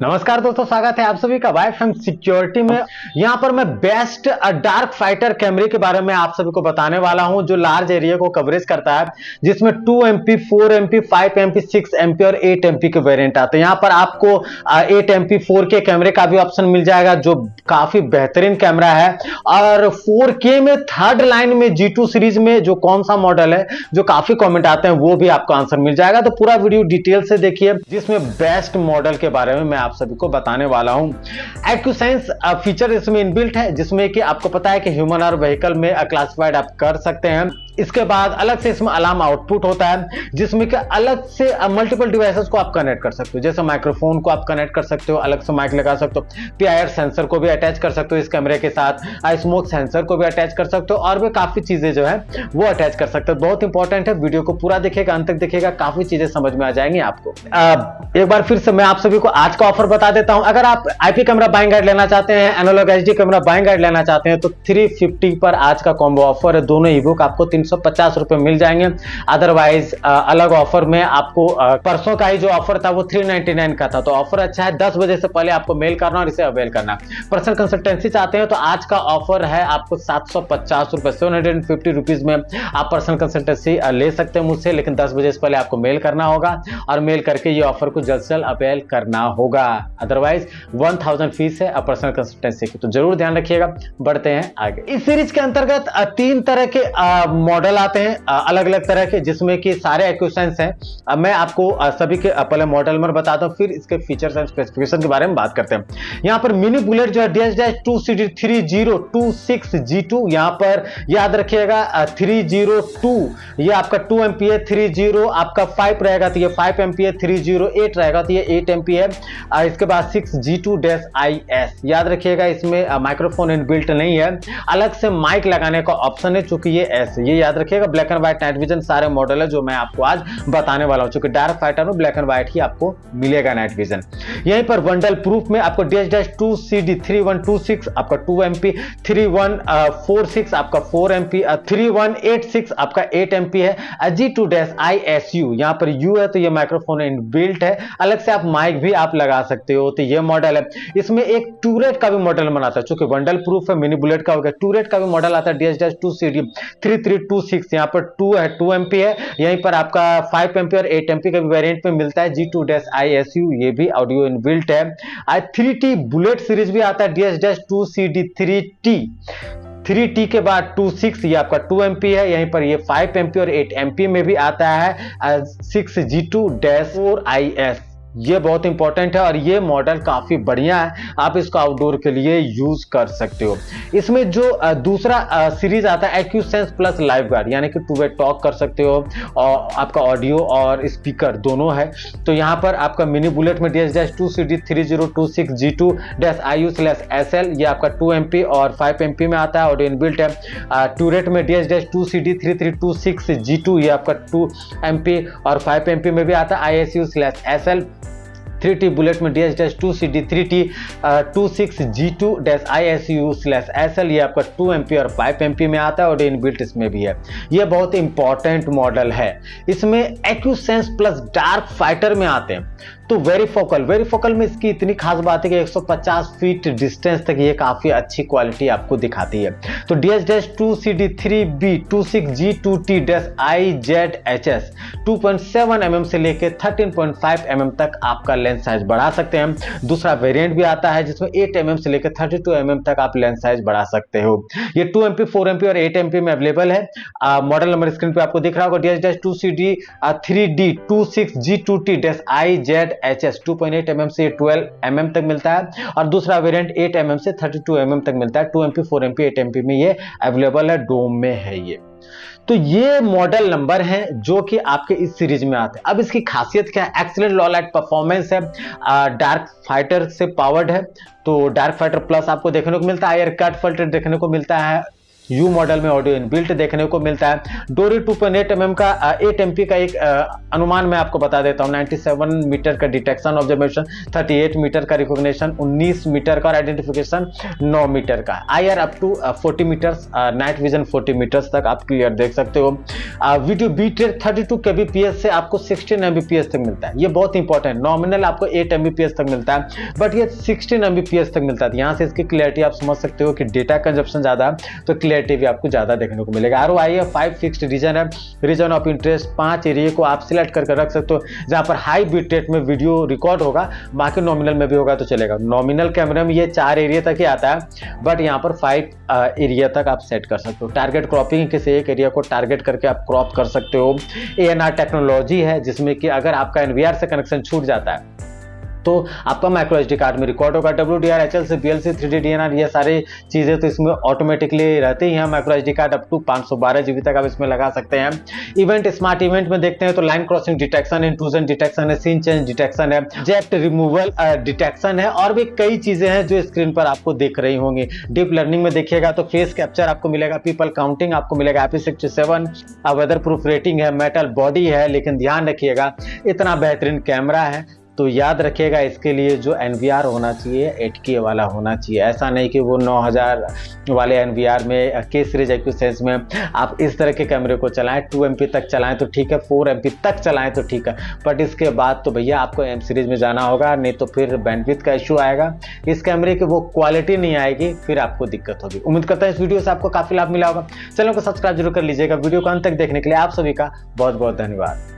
नमस्कार दोस्तों, स्वागत है आप सभी का वाइफ एंड सिक्योरिटी में। यहाँ पर मैं बेस्ट डार्क फाइटर कैमरे के बारे में आप सभी को बताने वाला हूँ, जो लार्ज एरिया को कवरेज करता है, जिसमें 2 MP, 4 MP, 5 MP, 6 MP और 8 MP के वेरिएंट आते हैं। यहाँ पर आपको 8 MP 4K कैमरे का भी ऑप्शन मिल जाएगा, जो काफी बेहतरीन कैमरा है। और 4K में थर्ड लाइन में G2 सीरीज में जो कौन सा मॉडल है, जो काफी कमेंट आते हैं, वो भी आपको आंसर मिल जाएगा। तो पूरा वीडियो डिटेल से देखिए, जिसमें बेस्ट मॉडल के बारे में मैं आप सभी को बताने वाला हूं। एक्यूसेंस फीचर इसमें इनबिल्ट है, जिसमें कि आपको पता है कि ह्यूमन और व्हीकल में क्लासिफाइड आप कर सकते हैं। इसके बाद अलग से इसमें अलार्म आउटपुट होता है, जिसमें कि अलग से मल्टीपल डिवाइसेस को आप कनेक्ट कर सकते हो। जैसे माइक्रोफोन को आप कनेक्ट कर सकते हो, अलग से माइक लगा सकते हो, PIR सेंसर को भी अटैच कर सकते हो इस कैमरे के साथ, स्मोक सेंसर को भी अटैच कर सकते हो, और भी काफी चीजें जो है वो अटैच कर सकते हो। बहुत इंपॉर्टेंट है, वीडियो को पूरा देखिएगा, अंत तक देखिएगा, काफी चीजें समझ में आ जाएंगी आपको। एक बार फिर से मैं आप सभी को आज का ऑफर बता देता हूं। अगर आप IP कैमरा बाइंग गाइड लेना चाहते हैं, analog HD camera buying guide लेना चाहते हैं, तो 350 पर आज का कॉम्बो ऑफर है। दोनों ईबुक आपको 350 रुपए मिल जाएंगे। अदरवाइज अलग ऑफर में आपको परसों का ही जो ऑफर था वो 399 का था। तो ऑफर अच्छा है, 10 बजे से पहले आपको मेल करना और इसे अवेल करना। पर्सनल कंसल्टेंसी चाहते हैं तो आज का ऑफर है आपको 750 रुपए, 750 रुपीज में आप पर्सनल कंसल्टेंसी ले सकते हैं मुझसे, लेकिन 10 बजे से पहले आपको मेल करना होगा, और मेल करके ये ऑफर को जल्द से जल्द अवेल करना होगा। अदरवाइज 1000 फीस है पर्सनल कंसल्टेंसी की, तो जरूर ध्यान रखिएगा। बढ़ते हैं आगे। इस सीरीज के अंतर्गत 3 तरह के मॉडल आते हैं, अलग अलग तरह के, जिसमें कि सारे एक्यूसेंस हैं। अब मैं आपको सभी के पहले मॉडल नंबर बताता हूं, फिर इसके फीचर्स एंड स्पेसिफिकेशन के बारे में बात करते हैं। यहां पर मिनी बुलेट जो है DS-2CD3026G2, यहां पर याद रखिएगा 302 ये आपका 2 MP है, 30 आपका 5 रहेगा तो ये 5 MP है, 308 रहेगा तो ये 8 MP है। इसके बाद 6G2-IS याद रखिएगा, इसमें माइक्रोफोन इनबिल्ट नहीं है, अलग से माइक लगाने का ऑप्शन है, चूंकि ये S ये याद रखिएगा। Black and white night vision सारे मॉडल है जो मैं आपको आज बताने वाला हूं, चूंकि डार्क फाइटर में ब्लैक एंड व्हाइट ही आपको मिलेगा नाइट विजन। यहीं पर बंडल प्रूफ में आपको DS-2CD3126 आपका 2 MP, 3146 आपका 4 MP, 3186 आपका 8 MP है। G2-ISU यहां पर U है तो ये माइक्रोफोन इनबिल्ट है, अलग से आप माइक भी आप लगा सकते हो, तो ये मॉडल है। इसमें एक टूरेट का भी मॉडल बनाता है, चूंकि बंडल प्रूफ है, मिनी बुलेट का हो गया, टूरेट का भी मॉडल आता है DS-2CD3326, यहाँ पर 2 है, 2 MP है। यहीं पर आपका 5 MP और 8 MP का भी वेरिएंट में मिलता है। G2-ISU ये भी ऑडियो इनबिल्ट है। 3T बुलेट सीरीज भी आता है, DS-2CD3T 3T के बाद 26 ये आपका 2 MP है, यहीं पर ये 5 MP और 8 MP में भी आता है। 6G2-4IS ये बहुत इंपॉर्टेंट है, और ये मॉडल काफी बढ़िया है, आप इसको आउटडोर के लिए यूज कर सकते हो। इसमें जो दूसरा सीरीज आता है एक्यूसेंस प्लस लाइव गार्ड, यानी कि 2 वे टॉक कर सकते हो, और आपका ऑडियो और स्पीकर दोनों है। तो यहाँ पर आपका मिनी बुलेट में DS-2CD3026G2-IU/SL ये आपका 2 MP और 5 MP में आता है, ऑडियो इनबिल्ट है। टूरेट में DS-2CD3326G2 ये आपका 2 MP और 5 MP में भी आता है, ISU/SL। 3T बुलेट में DS-2CD3T26G2-ISU/SL ये आपका 2 MP और 5 MP में आता है, और इनबिल्ट इसमें भी है। ये बहुत इंपॉर्टेंट मॉडल है। इसमें एक्यूसेंस प्लस डार्क फाइटर में आते हैं। तो वेरीफोकल में इसकी इतनी खास बात है कि 150 फीट डिस्टेंस तक ये काफी अच्छी क्वालिटी आपको दिखाती है। तो DS-2CD3B26G2T-IZHS 2.7 mm से लेके 13.5 mm तक आपका लेंस साइज बढ़ा सकते हैं। दूसरा वेरिएंट भी आता है जिसमें 8 mm से लेकर 32 mm तक आप लेंस साइज बढ़ा सकते हो। ये 2 MP, 4 MP और 8 MP में अवेलेबल है। मॉडल नंबर स्क्रीन पे आपको दिख रहा होगा, DS-2CD3D26G2T-IZHS 2.8 mm से 12 mm तक मिलता है, और दूसरा वेरिएंट 8 mm से 32 mm तक मिलता है। 2 MP, 4 MP, 8 MP में ये अवेलेबल है, डोम में है ये। तो ये मॉडल नंबर हैं जो कि आपके इस सीरीज में आते हैं। अब इसकी खासियत क्या है? एक्सीलेंट लो लाइट परफॉर्मेंस है, डार्क फाइटर से पावर्ड है। तो डार्क फाइटर प्लस आपको देखने को मिलता है, एयर कट फिल्टर देखने को मिलता है, यू मॉडल में ऑडियो इनबिल्ट देखने को मिलता है। डोरी 2.8 mm का 8 MP का एक अनुमान मैं आपको बता देता हूँ। 97 मीटर का डिटेक्शन ऑब्जर्वेशन, 38 मीटर का रिकॉग्निशन, 19 मीटर का और आइडेंटिफिकेशन 9 मीटर का। IR up to 40 metres, night vision 40 metres तक आप क्लियर देख सकते हो। वीडियो बीट रेट 32 kbps से आपको 16 Mbps तक मिलता है। ये बहुत इंपॉर्टेंट, नॉमिनल आपको 8 Mbps तक मिलता है, बट ये 16 Mbps तक मिलता है। यहाँ से इसकी क्लियरिटी आप समझ सकते हो कि डेटा कंजप्शन ज्यादा तो क्लियरिटी भी आपको ज्यादा देखने को मिलेगा। ROI है 5 फिक्स्ड रीजन है, रीजन ऑफ इंटरेस्ट 5 एरिया को आप सिलेक्ट करके रख सकते हो जहां पर हाई बिट रेट में वीडियो रिकॉर्ड होगा, बाकी नॉमिनल में भी होगा तो चलेगा। नॉमिनल कैमरे में ये 4 एरिया तक ही आता है, बट यहाँ पर 5 एरिया तक आप सेट कर सकते हो। टारगेट क्रॉपिंग, किसी एक एरिया को टारगेट करके आप क्रॉप कर सकते हो। ANR टेक्नोलॉजी है जिसमें कि अगर आपका NVR से कनेक्शन छूट जाता है तो आपका माइक्रो SD कार्ड में रिकॉर्ड होगा। WDR, HLC, BLC, 3D DNR ये सारी चीजें तो इसमें ऑटोमेटिकली रहती हैं। Micro SD card up to 512 GB तक आप इसमें लगा सकते हैं। इवेंट, स्मार्ट इवेंट में देखते हैं तो line crossing detection, intrusion detection है, सीन चेंज डिटेक्शन है, जेट रिमूवल डिटेक्शन है, और भी कई चीजें हैं जो स्क्रीन पर आपको दिख रही होंगी। डीप लर्निंग में देखिएगा तो फेस कैप्चर आपको मिलेगा, पीपल काउंटिंग आपको मिलेगा, IP67, वेदर प्रूफ रेटिंग है, मेटल बॉडी है। लेकिन ध्यान रखिएगा, इतना बेहतरीन कैमरा है तो याद रखिएगा इसके लिए जो NVR होना चाहिए 8K वाला होना चाहिए। ऐसा नहीं कि वो 9000 वाले NVR में K सीरीज IQ सेंस में आप इस तरह के कैमरे को चलाएं। 2 MP तक चलाएं तो ठीक है, 4 MP तक चलाएं तो ठीक है, बट इसके बाद तो भैया आपको M सीरीज में जाना होगा, नहीं तो फिर बैंडविड्थ का इशू आएगा, इस कैमरे की वो क्वालिटी नहीं आएगी, फिर आपको दिक्कत होगी। उम्मीद करता हूं इस वीडियो से आपको काफी लाभ मिला होगा। चैनल को सब्सक्राइब जरूर कर लीजिएगा। वीडियो को अंत तक देखने के लिए आप सभी का बहुत बहुत धन्यवाद।